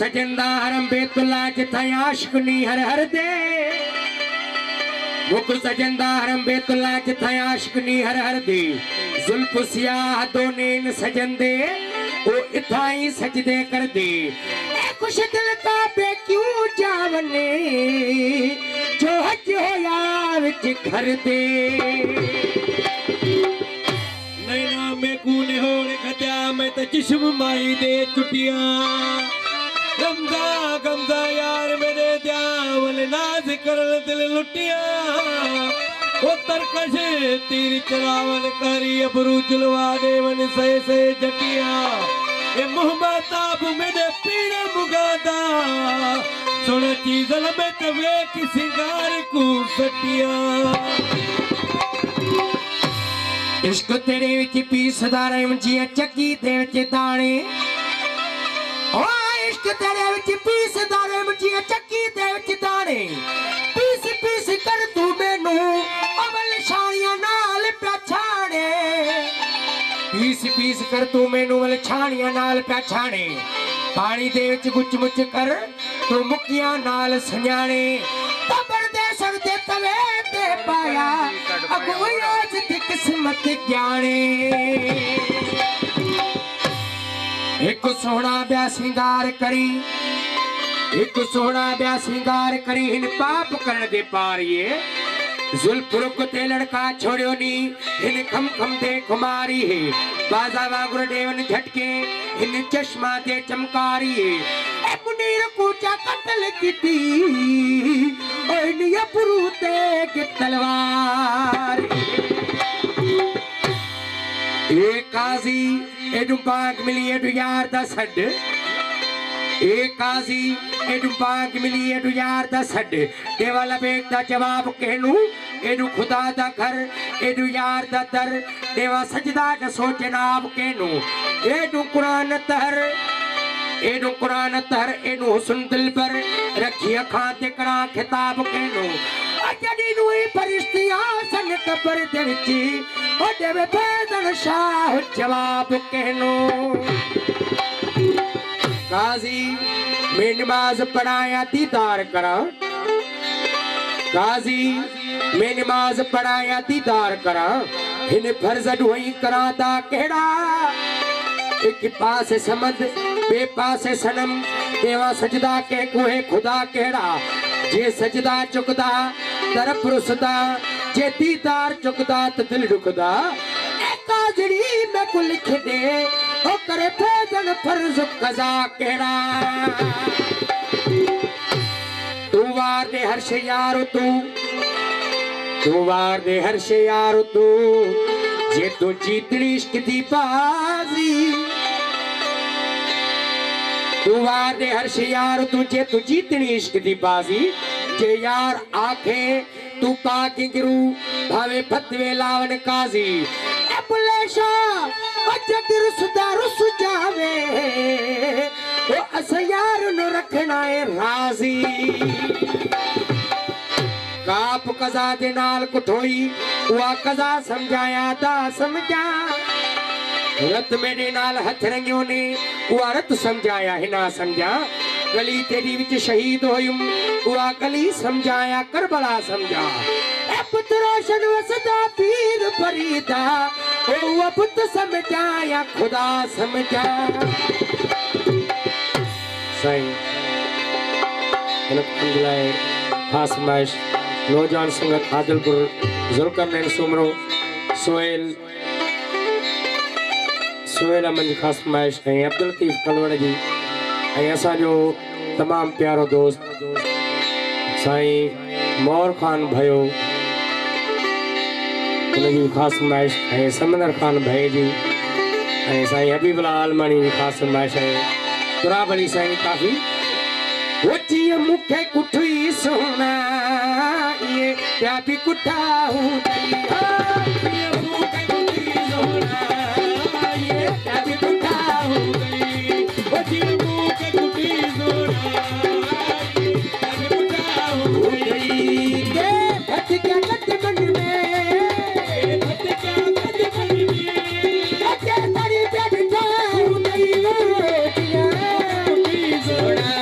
सजंदा हरम बेतुल्ला जिथां आशिकनी हर हर दे मुख सजंदा हरम बेतुल्ला जिथां आशिकनी हर हर दे जुल्फ सियाह दोनेन सजंदे ओ इथां ही सजदे कर दे ए खुश दिल काबे क्यों जावने जो हज होया विच घर दे नैना में कूने होने खत्या मैं तो जिस्म माई दे चुटिया गमजा गमजा यार मेरे जावल नाज कर दिल लुटिया वो तरकश तीर चलावन करी अबरू जुलवा देवन से जटिया ये मोहब्बत आप मेरे पीड़े मुगादा सुन चीजल में तवे की सिंगार को सटिया इश्क तेरे विच पीसदा रहिम जियां चक्की दे विच दाणे ओ इश्क तेरे विच पीसदा रहिम जियां चक्की दे विच दाणे पीस पीस कर तू मैनू अवल छाणियां नाल पछाणे पीस पीस कर तू मैनू अवल छाणियां नाल पछाणे पानी दे विच गुच मुच कर तू मुकियां नाल संजाणे तबर दे सकदे तवे ते पाया अगुई आज दी किस्मत जाने एक सोहना ब्याह सिंगार करी एक सोहना ब्याह सिंगार करी हिन पाप करन दे पारिए जुल्फ रुक ते लड़का छोड़ियो नी हिन खम खम दे खुमारी है बाजा वागुर देवन झटके हिन चश्मा दे चमकारी है ए मुनीर कूचा कत्ल कीती ओए निया पुरूते के तलवार ए काजी एडू बाग मिली एडू यार दा सड ए काजी एडू बाग मिली एडू यार दा सड देवाला बेग दा जवाब कहनू एडू खुदा दा घर एडू यार दा दर देवा सजदा दा सोच नाब कहनू एडू कुरान तहर एडू कुरान तहर एडू हुस्न दिल पर रखी अखां ते करा खिताब कहनू अजड़ी नुई फरिश्तियां सन कब्र दे विच ओ देवे फैजन शाह जवाब कहनो काजी मैं नमाज पढ़ाया दीदार करा काजी मैं नमाज पढ़ाया दीदार करा इन फर्ज ढोई करा दा केड़ा एक पास समद बे पास सनम देवा सजदा के कोहे खुदा केड़ा जे सजदा चुकदा तरफ रुसदा जे दीदार चुकदा तो दिल रुकदा ए काजड़ी मैं को लिख दे ओ करे फैजन फर्ज कजा केड़ा तू वार दे हर्ष यार तू वार दे हर्ष यार तू जे तू जीतनी इश्क दी बाजी तू वार दे हर्ष यार तू जे तू जीतनी इश्क दी बाजी जे यार आखे तू पाक गिरू भावे फतवे लावन काजी ए बुलेशा ओ जग रुसदा रुस जावे ओ अस यार नु रखना है राजी काप कजा दे नाल कुठोई वा कजा समझाया दा समझा रत मेरे नाल हथ रंगियो ने वा रत समझाया हिना समझा गली तेरी विच शहीद होयुम वा गली समझाया करबला समझा ए पुत्रो शन वसदा पीर फरीदा ओ वा पुत समझाया खुदा समझा सही अलहमदुलिल्लाह खास फरमाइश नौजवान संगत आदिलपुर जुल्करनैन सुमरो सोहेल अमन खास फरमाइश है अब्दुल लतीफ कलवड़ जी असो तमाम प्यारो दोस्त साईं मोर खान भयो उनकी खास फरमाइश है समंदर खान भाई जी साईं हबीबुल्लाह आलमानी खास फरमाइश है तुराब अली साईं काफी वो जी मुखे कुठी सोना ये क्या भी कुठा हूँ Soda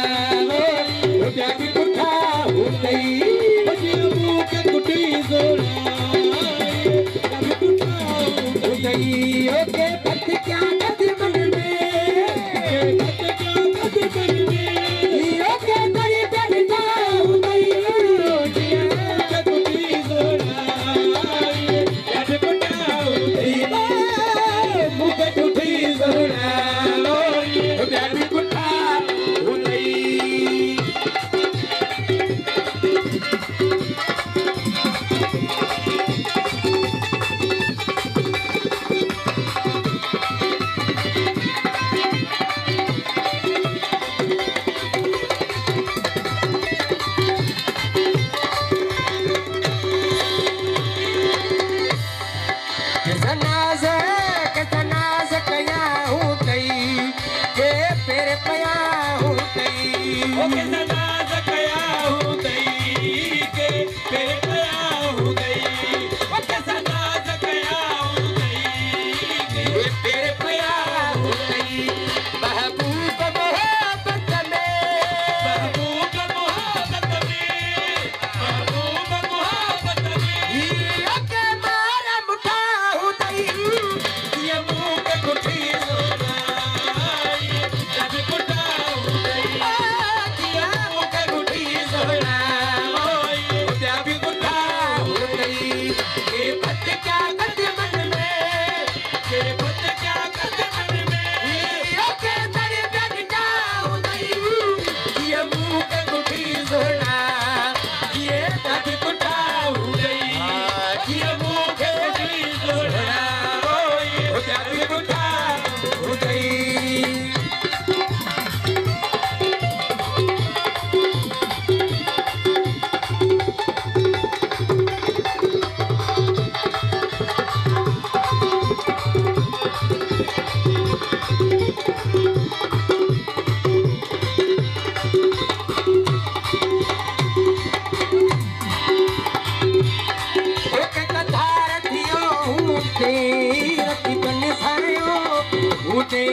ते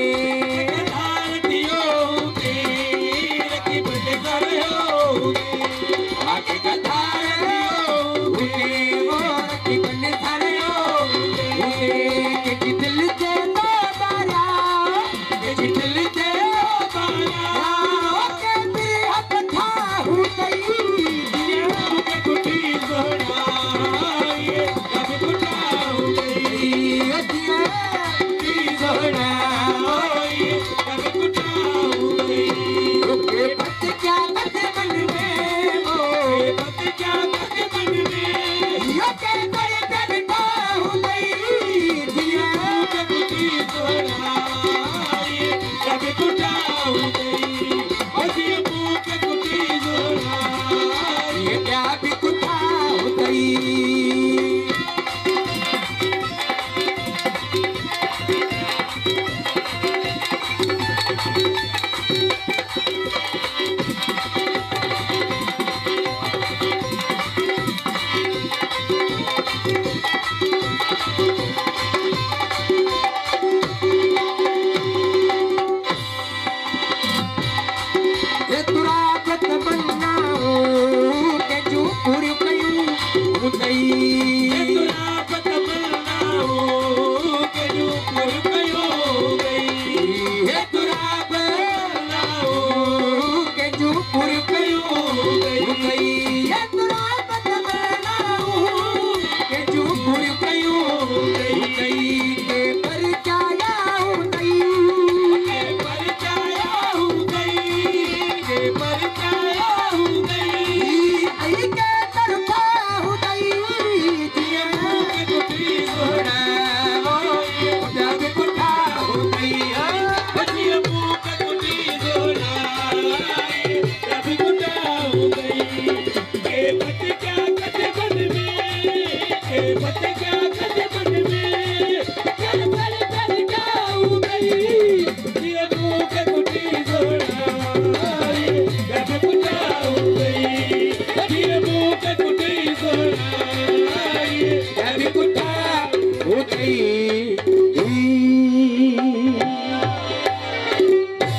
धारतियो ते रखी बंद करो आके कथारियो उते वो रखी बन थारियो उते के दिल दे तो बारा के दिल दे बारा ओके भी कथा हुई के कुटी सोना ये कभी कुटा हो गई अदिया कुटी सोना ये कभी कुटा हो गई ओके पत क्या कथ मन में ओ पत क्या कद मन में यो के करे बैठा हुई दिया के कुटी सोना ये कभी कुटा हो गई अजी के कुटी सोना ये क्या भी कुथा हो गई ये तुरा पत बनना हो के जो पूरी कयूं उदई तुरा पत बनना हो के जो पुर कयो गई हे तुरा बनना हो के जो पूरी कयूं उदई ये तुरा पत बनना हो के जो पूरी कयूं उदई के पर जाया उदई के परचाया हो गई के परचाया हो गई आई के तरफा उदई दिया के कुटी सोना जब कुठा हो गई बची के कुटी सोना कभी कुटा हो गई के बच क्या कद बन में के बच